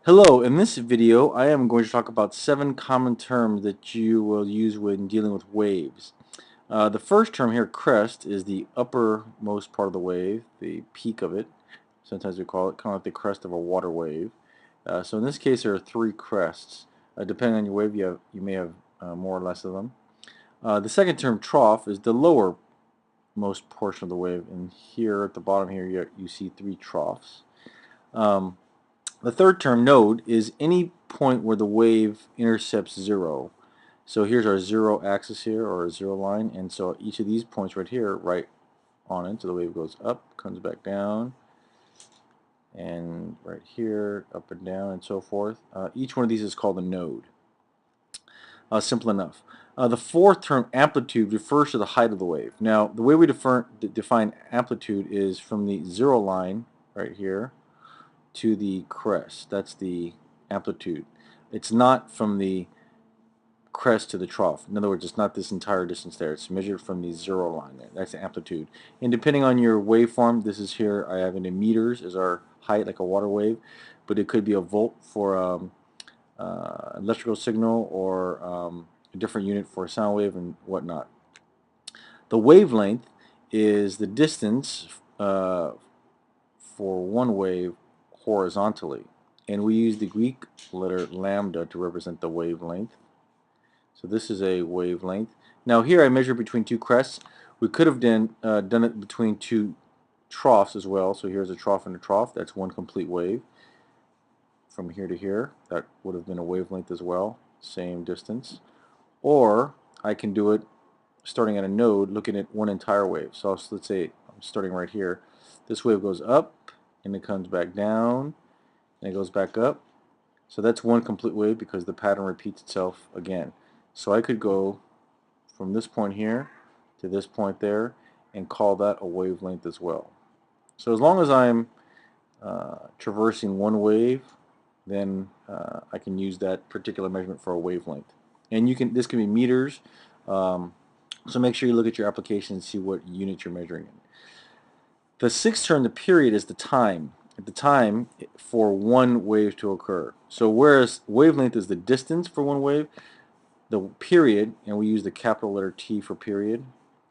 Hello, in this video I am going to talk about 7 common terms that you will use when dealing with waves. The first term here, crest, is the uppermost part of the wave, the peak of it. Sometimes we call it kind of like the crest of a water wave. So in this case there are 3 crests. Depending on your wave you may have more or less of them. The second term, trough, is the lowermost portion of the wave, and here at the bottom here you see 3 troughs. The third term, node, is any point where the wave intercepts 0. So here's our 0 axis here, or a 0 line, and so each of these points right here, right on it, so the wave goes up, comes back down, and right here, up and down, and so forth. Each one of these is called a node. Simple enough. The fourth term, amplitude, refers to the height of the wave. Now, the way we define amplitude is from the 0 line, right here, to the crest. That's the amplitude. It's not from the crest to the trough. In other words, it's not this entire distance there. It's measured from the 0 line there. That's the amplitude. And depending on your waveform, this is here, I have it in meters as our height, like a water wave, but it could be a volt for electrical signal, or a different unit for a sound wave and whatnot. The wavelength is the distance for one wave horizontally, and we use the Greek letter lambda to represent the wavelength. So this is a wavelength. Now here I measure between 2 crests. We could have done it between 2 troughs as well. So here's a trough and a trough. That's one complete wave. From here to here, that would have been a wavelength as well, same distance. Or I can do it starting at a node, looking at one entire wave. So let's say I'm starting right here. This wave goes up, and it comes back down, and it goes back up. So that's one complete wave because the pattern repeats itself again. So I could go from this point here to this point there and call that a wavelength as well. So as long as I'm traversing one wave, then I can use that particular measurement for a wavelength. And this can be meters, so make sure you look at your application and see what unit you're measuring in. The sixth term, the period, is the time. The time for one wave to occur. So whereas wavelength is the distance for one wave, the period, and we use the capital letter T for period.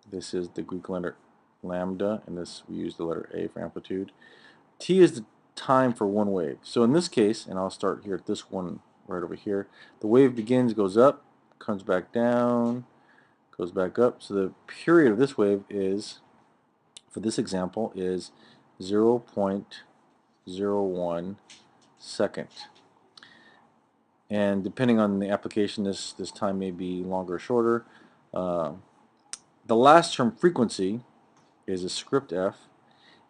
This is the Greek letter lambda, and this we use the letter A for amplitude. T is the time for one wave. So in this case, and I'll start here at this one right over here, the wave begins, goes up, comes back down, goes back up. So the period of this wave is, for this example, is 0.01 second. And depending on the application, this time may be longer or shorter. The last term, frequency, is a script F,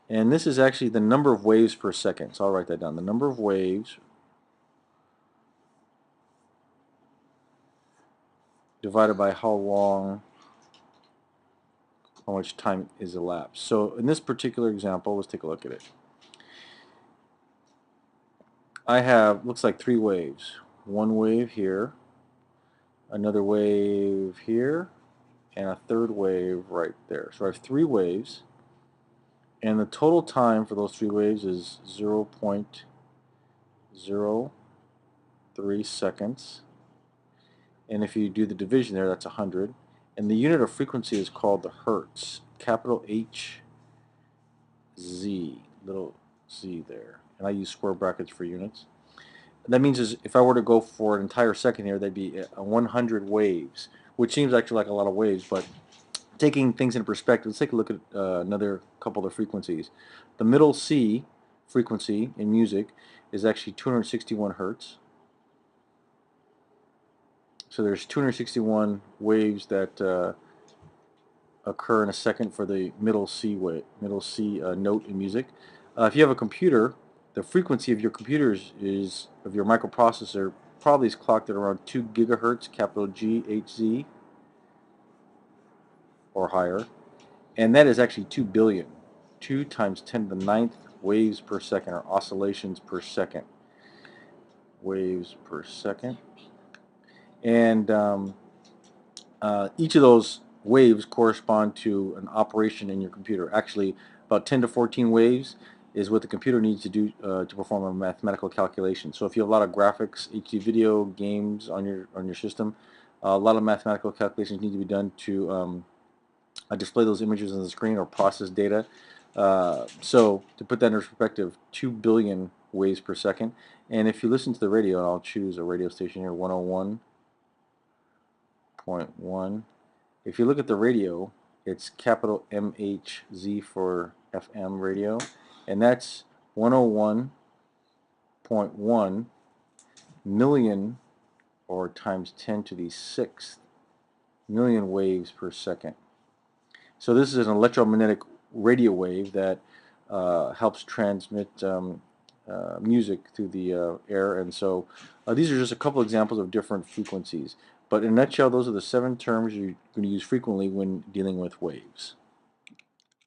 and this is actually the number of waves per second. So I'll write that down. The number of waves divided by how much time is elapsed. So in this particular example, let's take a look at it. I have, looks like 3 waves. One wave here, another wave here, and a third wave right there. So I have 3 waves, and the total time for those 3 waves is 0.03 seconds. And if you do the division there, that's 100. And the unit of frequency is called the hertz, capital H Z, little z there. And I use square brackets for units. That means if I were to go for an entire second here, that'd be 100 waves, which seems actually like a lot of waves, but taking things into perspective, let's take a look at another couple of frequencies. The middle C frequency in music is actually 261 hertz. So there's 261 waves that occur in a second for the middle C note in music. If you have a computer, the frequency of your computers of your microprocessor probably is clocked at around 2 gigahertz, capital GHz, or higher, and that is actually 2 billion. 2 times 10 to the 9th waves per second, or oscillations per second. Waves per second. And each of those waves correspond to an operation in your computer. Actually, about 10 to 14 waves is what the computer needs to do to perform a mathematical calculation. So if you have a lot of graphics, HD video, games on your system, a lot of mathematical calculations need to be done to display those images on the screen or process data. So to put that in perspective, 2 billion waves per second. And if you listen to the radio, and I'll choose a radio station here, 101.1. If you look at the radio, it's capital MHZ for FM radio, and that's 101.1 million, or times 10 to the 6th million waves per second. So this is an electromagnetic radio wave that helps transmit music through the air, and so these are just a couple examples of different frequencies. But in a nutshell, those are the 7 terms you're going to use frequently when dealing with waves.